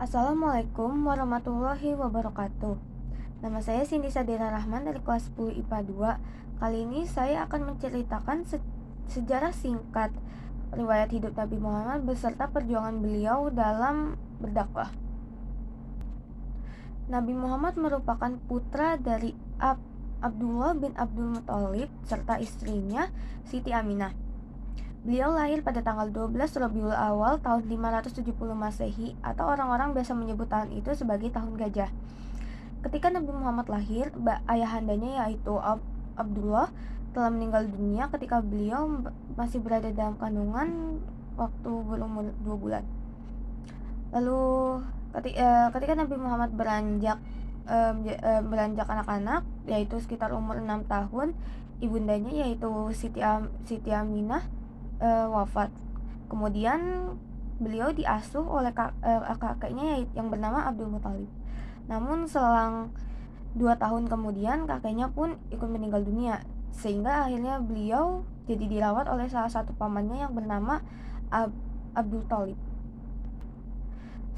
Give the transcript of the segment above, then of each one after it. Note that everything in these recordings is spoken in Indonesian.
Assalamualaikum warahmatullahi wabarakatuh. Nama saya Cindy Sadira Rahman dari kelas 10 IPA 2. Kali ini saya akan menceritakan sejarah singkat riwayat hidup Nabi Muhammad beserta perjuangan beliau dalam berdakwah. Nabi Muhammad merupakan putra dari Abdullah bin Abdul Muthalib serta istrinya Siti Aminah. Beliau lahir pada tanggal 12 Rabiul Awal tahun 570 Masehi, atau orang-orang biasa menyebut tahun itu sebagai tahun gajah. Ketika Nabi Muhammad lahir, ayahandanya yaitu Abdullah telah meninggal dunia ketika beliau masih berada dalam kandungan waktu berumur 2 bulan. Lalu ketika Nabi Muhammad beranjak anak-anak, yaitu sekitar umur 6 tahun, ibundanya yaitu Siti Aminah wafat. Kemudian beliau diasuh oleh kakeknya yang bernama Abdul Muthalib. Namun selang 2 tahun kemudian kakeknya pun ikut meninggal dunia, sehingga akhirnya beliau jadi dirawat oleh salah satu pamannya yang bernama Abdul Thalib.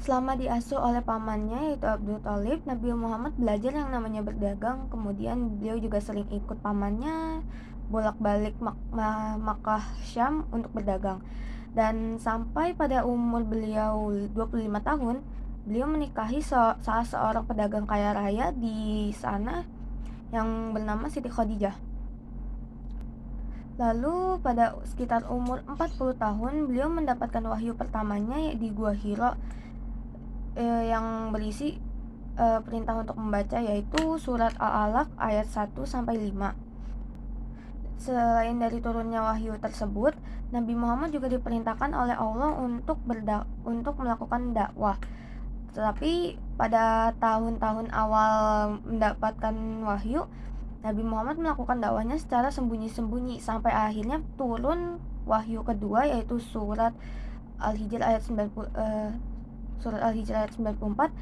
Selama diasuh oleh pamannya yaitu Abdul Thalib, Nabi Muhammad belajar yang namanya berdagang. Kemudian beliau juga sering ikut pamannya bolak-balik Makkah Syam untuk berdagang. Dan sampai pada umur beliau 25 tahun, beliau menikahi salah seorang pedagang kaya raya di sana yang bernama Siti Khadijah. Lalu pada sekitar umur 40 tahun, beliau mendapatkan wahyu pertamanya di Gua Hira yang berisi perintah untuk membaca, yaitu surat Al-Alaq ayat 1-5. Selain dari turunnya wahyu tersebut, Nabi Muhammad juga diperintahkan oleh Allah untuk melakukan dakwah. Tetapi pada tahun-tahun awal mendapatkan wahyu, Nabi Muhammad melakukan dakwahnya secara sembunyi-sembunyi sampai akhirnya turun wahyu kedua, yaitu surat Al-Hijr ayat 94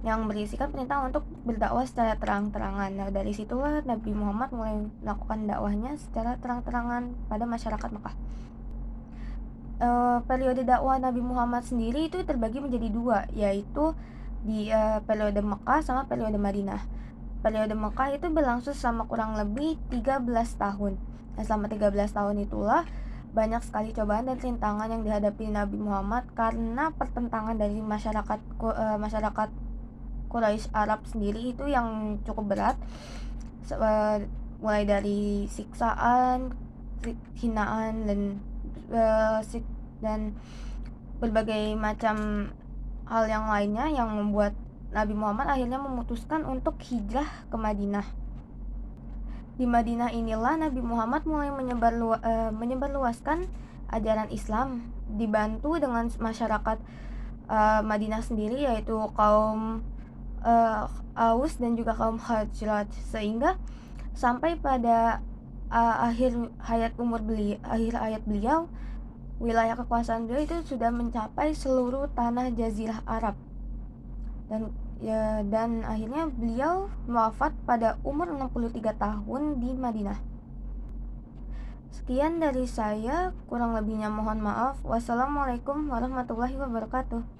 yang berisikan perintah untuk berdakwah secara terang-terangan. Nah, dari situlah Nabi Muhammad mulai melakukan dakwahnya secara terang-terangan pada masyarakat Mekah. Periode dakwah Nabi Muhammad sendiri itu terbagi menjadi dua, yaitu di periode Mekah sama periode Madinah. Periode Mekah itu berlangsung selama kurang lebih 13 tahun. Nah, selama 13 tahun itulah banyak sekali cobaan dan rintangan yang dihadapi Nabi Muhammad karena pertentangan dari masyarakat Quraisy Arab sendiri itu yang cukup berat, mulai dari siksaan, hinaan, dan berbagai macam hal yang lainnya yang membuat Nabi Muhammad akhirnya memutuskan untuk hijrah ke Madinah. Di Madinah inilah Nabi Muhammad mulai menyebarluaskan ajaran Islam, dibantu dengan masyarakat Madinah sendiri, yaitu kaum Aus dan juga kaum Khazraj, sehingga sampai pada akhir hayat beliau, wilayah kekuasaan beliau itu sudah mencapai seluruh tanah Jazirah Arab. Dan akhirnya beliau wafat pada umur 63 tahun di Madinah. Sekian dari saya, kurang lebihnya mohon maaf. Wassalamualaikum warahmatullahi wabarakatuh.